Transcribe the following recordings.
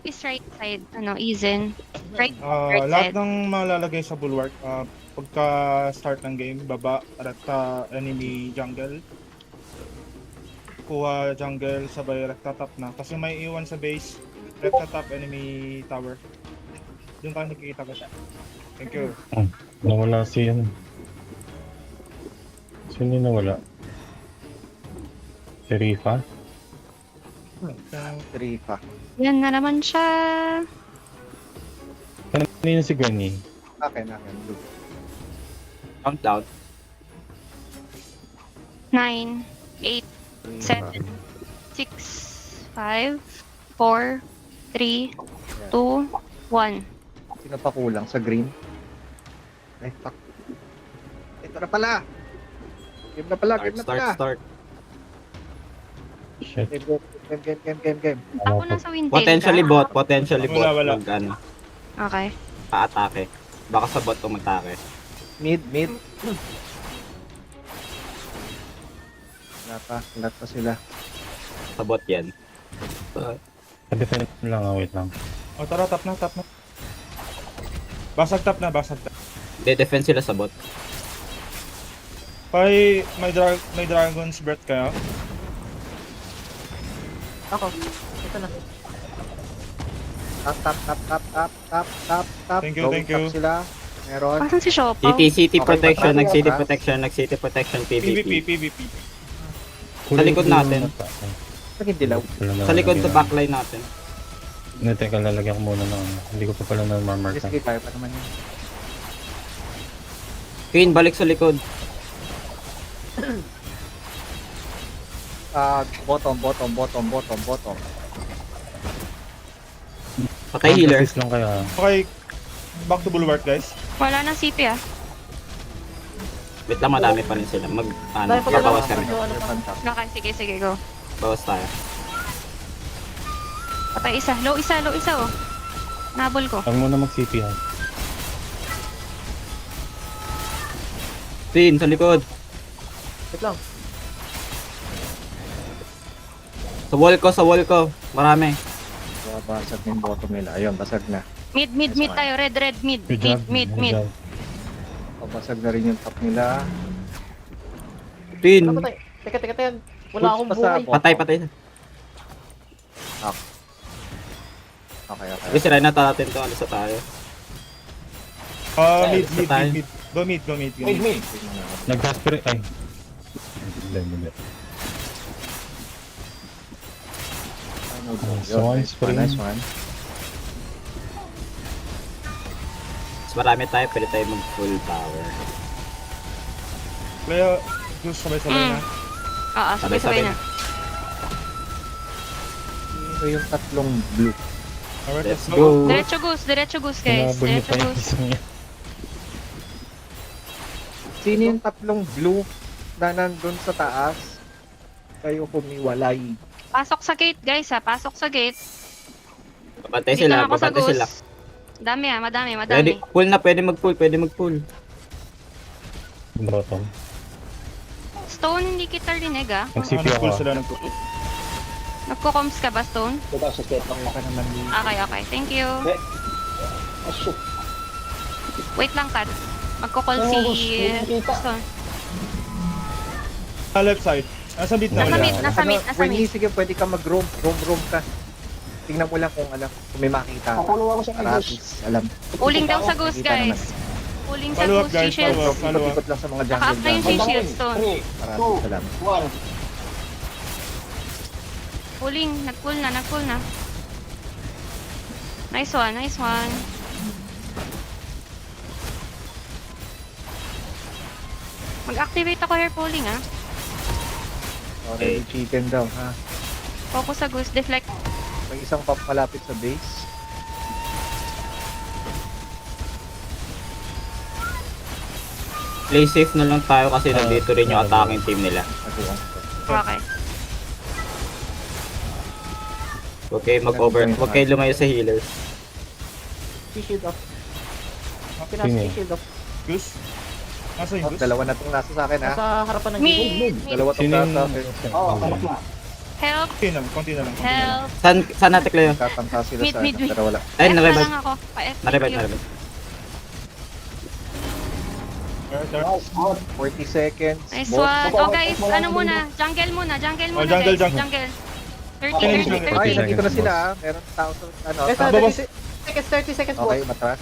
is right side, Eason. Right Lahat side. ng malalagay sa bulwark, pagka-start ng game, baba, rekta, enemy, jungle. Kuha jungle, sabay rekta top na. Kasi may iwan sa base, rekta top, enemy tower. Doon tayo nakikita ko siya. Thank you. Nawala si ano. Sino yung nawala? Si Rifa? Rifa. Yan na naman siya. Kanina si Gwenny. Akin. Blue. Countdown. 9, 8, 7, 6, 5, 4, 3, 2, 1. Sino pa kulang sa green? Ay, fuck. Ito na pala! Game na pala. Start. Shit. Game. Ako na sa windtail Potentially ka. bot, potentially bot. Wala. Mag ano, Okay. pa-atake. Baka sa bot umatake. Mid. Lahat pa sila. Sa bot yan. Defend lang, wait lang. O tara, top na. Basag top na. De-defend sila sa bot. May dragon's breath kayo? Ako. Ito na. Top. Thank you. Top sila. Meron. Asan si Siopaw? City Okay, protection, patay, nag-city patay. protection, nag-city protection, PvP. PvP. Sa likod natin. Bakit dilaw? Sa likod sa backline natin. Hindi, teka, lalagyan ko muna ng ano. Hindi ko pa pala na-mark. Sige, kaya pa naman yun. Queen, balik sa likod. Bottom. Patay healer. Assist lang kaya. Okay, back to bulwark guys. Wala nang CP ah. Wait lang, madami pa rin sila. Dahil pa Babawas kami. Okay, sige, go. Bawas tayo. Patay isa. Low isa oh. Nabol ko. Huwag muna mag-CP ha. Queen, sa likod. Wait lang. Sa wall ko. Marami. Basag yung bottom nila. Ayun, basag na. Mid tayo. Red, mid. Good job. Mid. Good job. Basag na rin yung top nila. Queen. Wala patay. Teka yan. Wala akong Push pa sa buhay. bot. Patay. Okay. Sige, sirain na natin to. Alis na tayo. Mid. tayo. Go mid. Nag-desperate. Ay. Hindi. Nice one. Mas marami tayo. Pwede tayo mag-full power. Kaya, gusto sabay-sabay na. Oo, sabay na. Ito yung tatlong blue. Alright, Let's let's go. go. Diretso goose guys. Hinabol niyo Diretso pa yung goose. isang yan. Sino yung tatlong blue na nandun sa taas? Kayo humiwalay. Pasok sa gate guys ha. Pasok sa gate. Babantay Dito sila. na ako sa Babantay goose. sila. Madami. Pwede, pull na. Pwede mag-pull. Bottom. Stone, hindi kita rinig ah. Mag-CP Nag-pull ako. sila. Nagko-comms ka ba, Stone? Okay pa naman yung Okay. Thank you. Wait lang, Kat. Magko-call si Stone. Left side. Nasa mid na Nasa wala. mid, nasa mid. Wendy, sige, pwede ka mag-roam ka. Tingnan mo lang kung kung may makita. Para at least alam. Pulling daw sa goose, Nakita naman. guys. Pulling sa Follow up, goose, guys, G-Shields. follow up. Ikot-ikot lang sa mga jungle Naka-up na yung jungle. G-Shield, Stone. Para at least alam. Pulling, nag-pull na. Nice one. Mag-activate ako hair pulling ah. Okay, chicken daw, ha? Focus sa goose, deflect. May isang pop malapit sa base. Play safe na lang tayo kasi nandito rin yung attacking team nila. Okay. Okay, mag-over. Huwag kayo lumayo sa healers. Shield off. Sino? Shield off. Goose? Nasa yung goose? Dalawa na itong nasa sa akin, ha? Nasa harapan ng Mid. Dalawa itong Sino nasa yung... akin. Oh, harap na. Help! Konti na lang. Konti na lang. Help! Saan natin kayo? Tatangka sila Mid, sa mid, ano, mid. pero wala. Ay, F na na-revive. lang ako. Pa-F Na-revive, you. na-revive. Alright. 40 seconds. Nice Boss. one. Oh guys, ano muna? Jungle muna Oh, jungle, guys. jungle. Jungle. 30, Okay, 30, jungle. Ay, 30. nandito na sila. Meron tao sa ano. Guys, Ah, 30 babas. seconds, 30 seconds po. Okay, matras.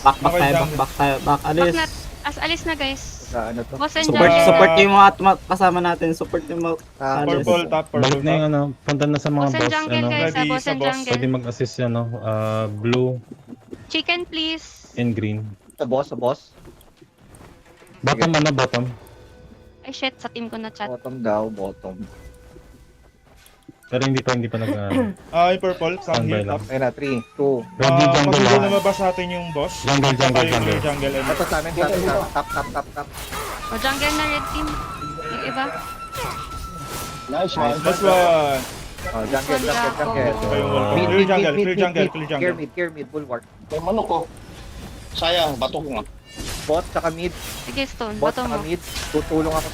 Back Okay, tayo, jungle. back tayo. Back, Back alis. na. Alis na guys. Sa ano to? Boss and Support, jungle. support yung mga kasama natin. Support yung mga Ah, alis. Purple top, Balik purple na yung top. ano, punta na sa mga Boss and boss, jungle ano. guys. Ready Boss sa and boss. Pwede jungle. mag-assist yan, no? Blue Chicken please. and green. Sa boss, sa boss. Bottom ano, bottom. Ay shit, sa team ko na chat. Bottom daw, bottom. Pero hindi pa nag Yung purple, sa Standby heal lang. top. Ayun na, 3, 2. Ready Pag jungle hindi ah. lumabas sa atin yung boss, Jungle, jungle, tayo jungle. yung jungle. and- Ito sa amin, sa amin, tap, tap, tap, tap. O jungle na red team. Yung iba. Nice one. Oh, jungle, jungle, jungle. Okay, yung wall. Mid, Clear mid, jungle, mid, clear mid, jungle, mid. clear Clear jungle. mid, bulwark. Yung manok ko. Sayang, bato ko nga. Bot, tsaka mid. Sige stone, Bot, bato tsaka mo. mid. Tutulong ako.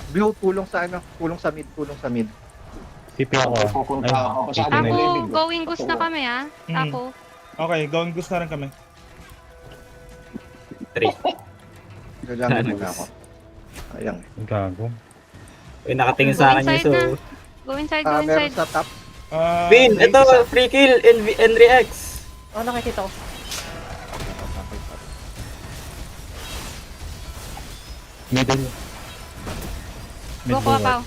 Blue, tulong sa ano. Tulong sa mid, tulong sa mid. TP ako ah. Pupunta ako sa TP amin. na yun. Ako, going goose na kami ah. Ako. Okay, going gusto na rin kami. 3. Sa jungle muna ako. Ayang. Gago. Uy, nakatingin sa akin yung so. Go inside, Ah, go meron inside. sa top. Pin, ito, free kill, NRX. Oh, nakikita ko. Middle. Mid Go ko, bulwark. Pao.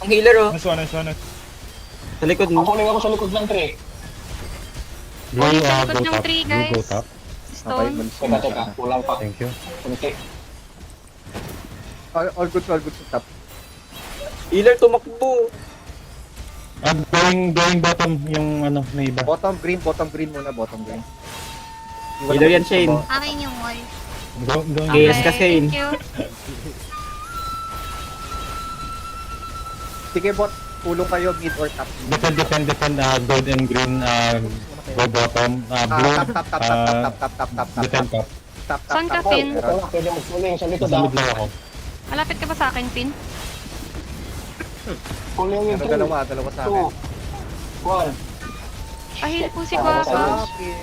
Ang healer oh, Nice one, nice one. sa likod mo. Kukuling ako sa likod ng tree. Blue, Sa likod go ng top. tree, Blue, go guys. top. Okay, Stone. malis Teka, na teka. siya. Kulang pa. Thank you. Okay. All good sa top. Healer tumakbo. Going bottom yung ano, na iba. Bottom green muna, bottom green. Healer yan, Shane. Akin yung wall. Going Yes, kasi thank you. Sige bot, tulong kayo mid or top. Defend, gold and green, go bottom, blue, Tap. defend top. Tap. Saan ka, Pin? Ito lang, pwede mag-kuling sa likod Sa ah. mid lang ako. Malapit ka ba sa akin, Pin? Kuling yung tree. Dalawa sa akin. 2, 1. Pahil po si Ah, Guapo. Akin.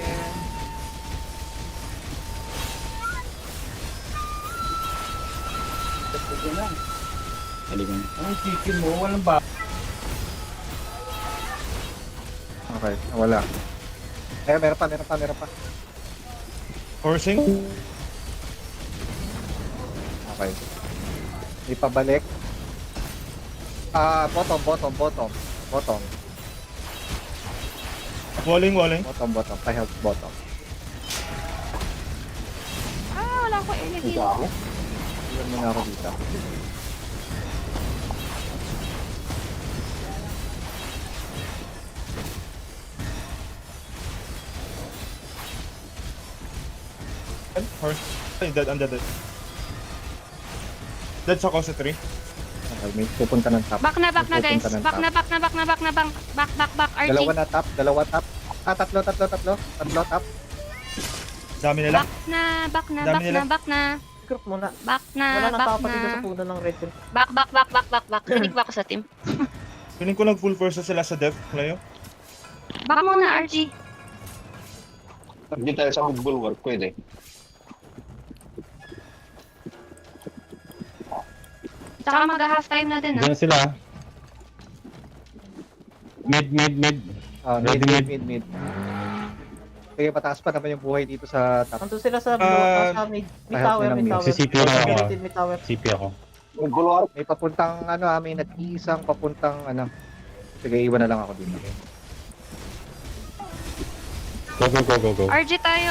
Halika. Okay, wala. Meron pa. Forcing. Okay. Ipabalik. Bottom. Walling. Bottom. Pa-help bottom. Wala ko energy. Iwan muna ako dito. Horse. Ay, dead, I'm dead. Dead sa Cosa 3. Okay, may pupunta ng top. Back na guys. Pupunta ng Back na. Back. RG. Dalawa top. Tatlo top. Dami nila. Back Dami nila. na. Group muna. Back Wala na, nang back tao pati doon sa na. puno ng red team. Back. Kinig ba ako sa team? Piling ko nag full force sila sa dev. Layo. Back muna, RG. Hindi tayo sa bulwark, pwede. Tsaka mag-half time na din ah. Diyan sila. Mid. Mid. Sige, pataas pa naman yung buhay dito sa top. Nandun sila sa sa mid Ay, tower, lang mid yun. tower. Si CP lang ako. Red team, mid tower. CP ako. May bulwark. May papuntang may nag-iisang papuntang Sige, iwan na lang ako dito. Go. RG tayo,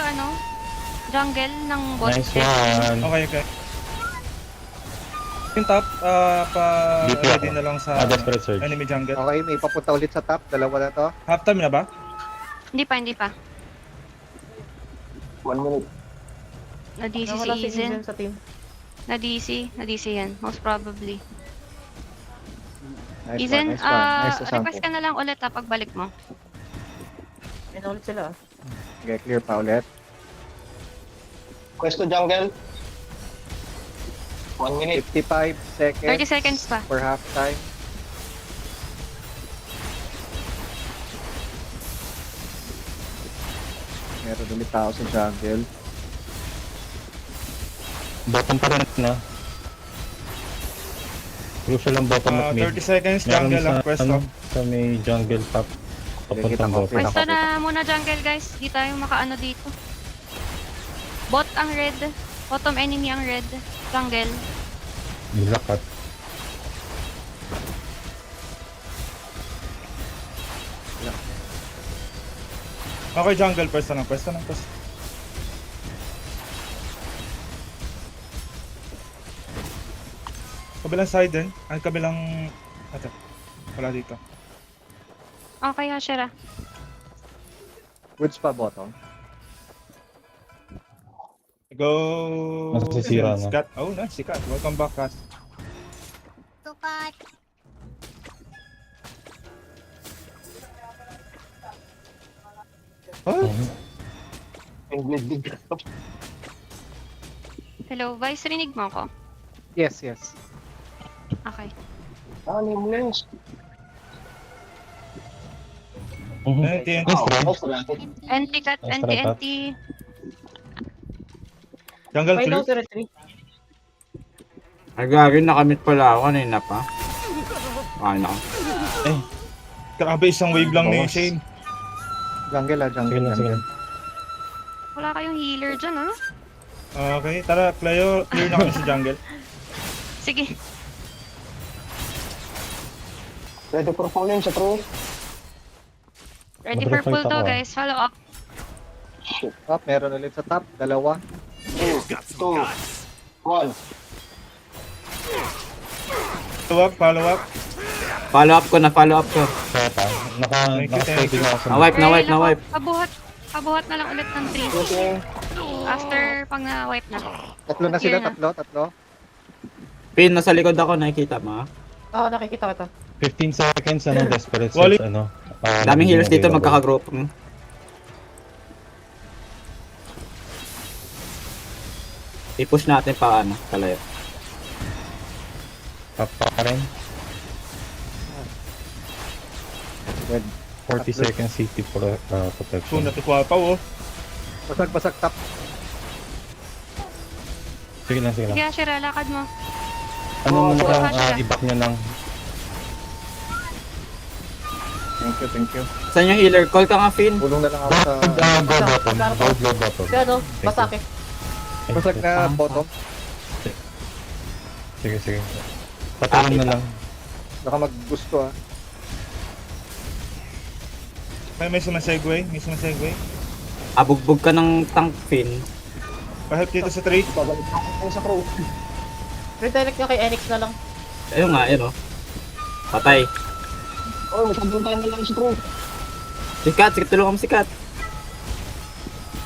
jungle ng bot. Nice one. Okay. Yung top, DP ready ako. na lang sa Desperate Surge. enemy jungle. Okay, may papunta ulit sa top. Dalawa na to. Half time na ba? Hindi pa. 1 minute. Na-DC Wala si si Izen. Izen sa team. Na-DC yan. Most probably. Nice Izen, one. Nice to request ka na lang ulit pagbalik mo. Ayun ulit sila. Okay, clear pa ulit. Quest to jungle. 1 minute. 55 seconds. 30 seconds pa. For half time. Meron ulit tao sa jungle. Bottom pa rin na. Crucial ang bottom at mid. 30 seconds, Meron jungle ang sa, pwesto. sa may jungle top. Kita Papuntang ko. bottom. Pwesto na muna jungle guys. Di tayo makaano dito. Bot ang red. Bottom enemy ang red. Jungle. Nilakat. Okay, jungle, pwesto na, pwesto na, pwesto. Kabilang side din. Ay, kabilang... Ito. Wala dito. Okay, Hashira. Woods pa bottom. Go! Nasisira na. Cat. Oh, nice, si Cat. Welcome back, Cat. Tukat. Oh, Ang bleeding. Hello, Vice. Rinig mo ako? Yes, yes. Okay. Animals. TNT. Anti-cut, Extra anti-anti. Jungle May clear. low territory. Ay, gagawin nakamit pala ako kanina pa. Okay na. Grabe, isang wave lang ni Bawas. Shane. Jungle Sige jungle. lang, sige jungle. lang. Wala kayong healer dyan, ha? Okay, tara, clear na kami sa jungle. Sige. Ready for falling sa true. Ready for Mag-refight pull to, ako, ah. guys. Follow up. Shit. Top, meron ulit sa top. Dalawa. 2, 1. Follow up. Follow up ko na, follow up ko. Kaya pa. Naka-steady na ako sa Na-wipe, na-wipe, Ay, na-wipe. Pabuhat. Pabuhat na lang ulit ng 3. Okay. After pag na-wipe na. Tatlo na sila, Clear na. tatlo. Pin, nasa likod ako, nakikita mo. Oo, nakikita ko to. 15 seconds, desperate Wally. search, Daming healers dito, available. magkakagroup. I-push natin pa, palayo. Top pa rin. Red. 40 seconds CT Kung protection. natukuha pa, oh. Basag top. Sige lang, sige lang. Sige, Ashira, lakad mo. Ano mo sige, na, sige. i-back nyo lang. Thank you. Saan yung healer? Call ka nga, Finn. Tulong na lang ako sa... Go bottom. Go bottom. Si ano, Basake. Ay, Basag na bottom. Sige, sige. Patulong na lang. Baka maggusto ah. May sumasegway. Abugbog ka ng tank, Finn. Pa-help dito sa tree. Babalik ako sa crew. Redirect nyo kay Enix na lang. Ayun nga, ayun o. Patay. Oh, masyadong tayo na lang sa crew. Sikat, tulungan mo sikat.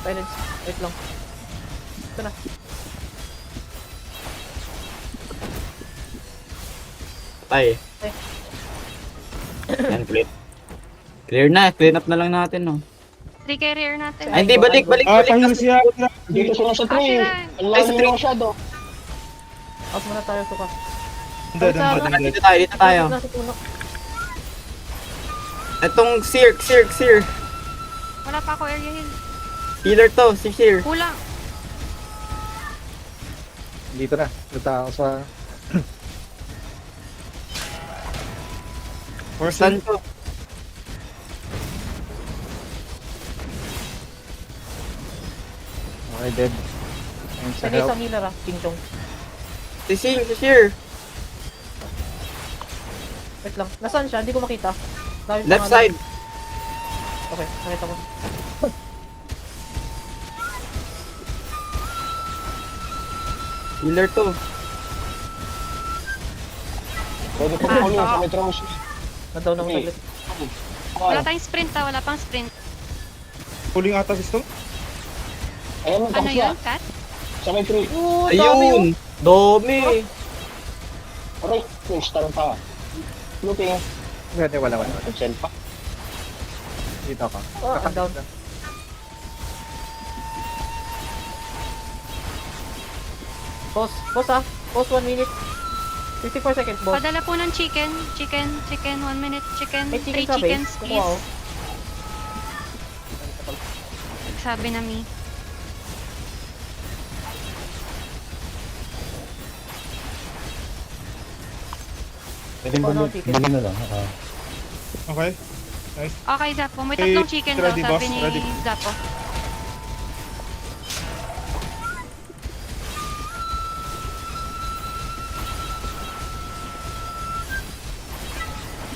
Silence. Wait lang. Ito na. Patay. Yan, clear. Clean up na lang natin, no. 3 carrier natin. Ay, hindi, balik. Pahiyo siya. Dito sila sa tree. Ang Ay, sa lalim tree. ng shadow. Out muna tayo, suka. Dito tayo. Nasa puno. Itong Seer. Wala pa ako area heal. Healer to, si Seer. Kulang. Dito na. Punta ako sa... Saan to? Okay, dead. Ayun sa Pwede help. isang healer ah, King Chong. Si Seer. Wait lang. Nasaan siya? Hindi ko makita. Dami Left pangalan. side. Okay, nakita ko. Healer to. Ready for falling sa metro. Nadaw na mo Okay. saglit. Wala tayong sprint, ha. Wala pang sprint. Huling ata gusto. Ayan, Ano tapos na. yun, Kat? Sa may tree. Oo, dami oh. Ayun. Dami. Aray, push tarong pa. Looking. Wala. Send pa. Dito ka. Oh, I'm down. Pause ah. Pause 1 minute. 54 seconds, boss. Padala po ng chicken. 1 minute. Chicken. May 3 chicken sa base. chickens, Kumuha please. ako. sabi na mi. Pwede Ano, bili, chicken? bili na lang. Okay. Okay, Zapo. May Okay, tatlong chicken daw, ready, sabi boss, ni ready. Zapo.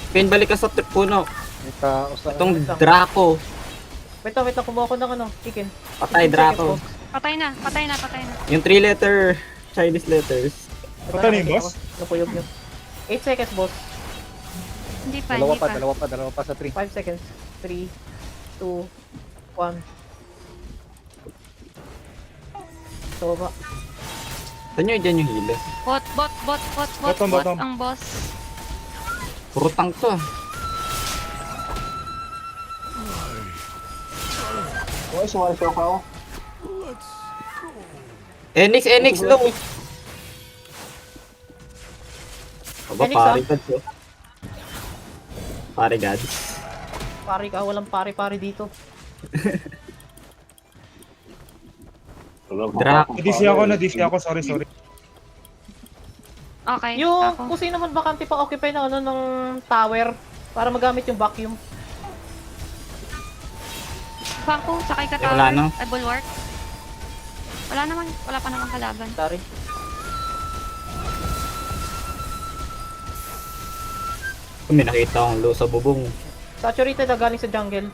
Pin, balik ka sa puno. May tao sa... Itong Draco. Wait lang, kumuha ko ng ano, chicken. Patay, 15 seconds, Draco. boss. Patay na, patay na, patay na. Yung 3-letter Chinese letters. Ito Patay na yung nakikita boss? ko. Napuyog yun. 8 seconds, boss. Hindi pa, Dalawa hindi pa, pa. dalawa pa sa 3. 5 seconds. 3, 2, 1. So, ba? Saan nyo dyan yung hila? Bot Bottom, bottom. ang boss. Puro tank to ah. Okay, sumali ko ako. Enix low. Aba, Enix, pare gods oh. Pare gods. Pari ka, walang pari-pari dito. Draco. Na-DC ako, sorry. Okay, Yung, ako. kung sino man bakante pa occupy ng ano, ng tower, para magamit yung vacuum. Bangko, sakay ka Eh, wala tower. na. Ay, bulwark. Wala naman, wala pa naman kalaban. Sorry. May nakita akong low sa bubong. Saturated na galing sa jungle.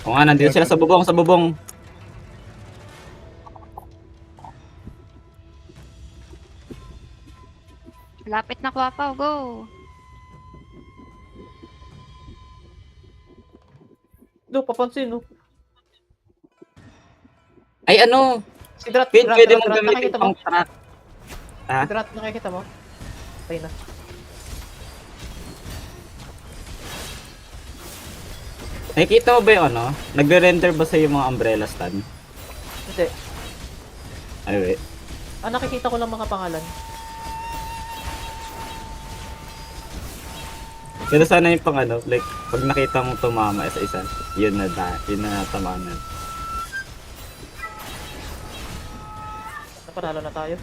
O nga, nandito sila sa bubong. Lapit na Kwapaw, go! Do, papansin, no? Ay ano, Si Drat, Pin, pwede mong gamitin nakikita mo? pang track. Ha? Si Drat, nakikita mo? Patay na. Nakikita mo ba yung ano? Nagre-render ba sa yung mga umbrella stand? Hindi. Ay, wait. Nakikita ko lang mga pangalan. Pero sana yung pang ano, like, pag nakita mong tumama isa-isa, yun na tamanan. Napanalo na tayo.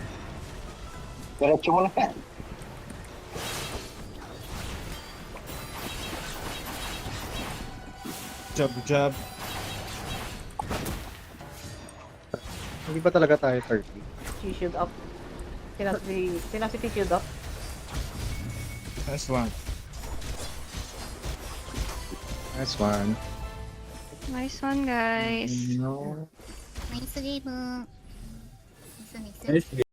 Diretso mo na yan. Jab. Hindi ba talaga tayo 30? T-shield up. Sinasi T-shield up. Nice one. Nice one. Nice one, guys. No. 나이스 게이브. 나이스 나이스. Nice